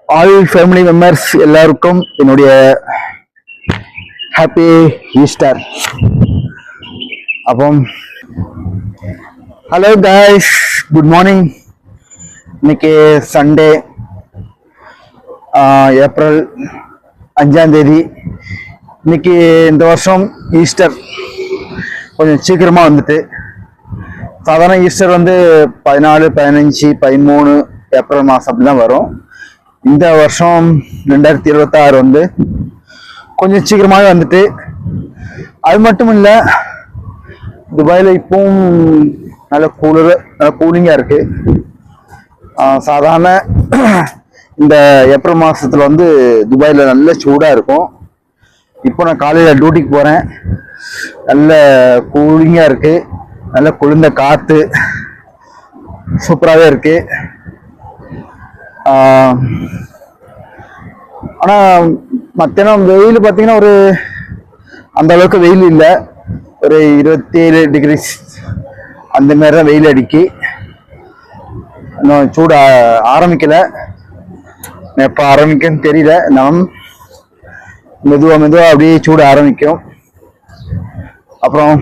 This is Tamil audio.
ஆல் ஃபேமிலி மெம்பர்ஸ் எல்லாருக்கும் என்னுடைய ஹாப்பி ஈஸ்டர். அப்போ ஹலோ கைஸ், குட் மார்னிங். இன்னைக்கு சண்டே, ஏப்ரல் 5ஆம் தேதி. இன்னைக்கு இந்த வருஷம் ஈஸ்டர் கொஞ்சம் சீக்கிரமாக வந்துட்டு. சாதாரண ஈஸ்டர் வந்து 14, 15, 13 ஏப்ரல் மாதம் அப்படி தான் வரும். இந்த வருஷம் 2026 வந்து கொஞ்சம் சீக்கிரமாகவே வந்துட்டு. அது மட்டும் இல்லை, துபாயில் இப்பவும் நல்ல கூலிங்காக இருக்கு. சாதாரண இந்த ஏப்ரல் மாதத்தில் வந்து துபாயில் நல்ல சூடாக இருக்கும். இப்போ நான் காலையில் டியூட்டிக்கு போகிறேன். நல்ல கூலிங்காக இருக்கு, நல்ல குளிர்ந்த காற்று சூப்பராகவே இருக்கு. ஆனால் மத்தியானம் வெயில் பார்த்தீங்கன்னா அந்த அளவுக்கு வெயில் இல்லை. ஒரு 27 டிகிரிஸ் அந்த மாதிரி தான் வெயில் அடிக்கி. இன்னும் சூடு ஆரம்பிக்கலை. எப்போ ஆரம்பிக்குன்னு தெரியல. நாம் மெதுவாக அப்படியே சூடு ஆரம்பிக்கும். அப்புறம்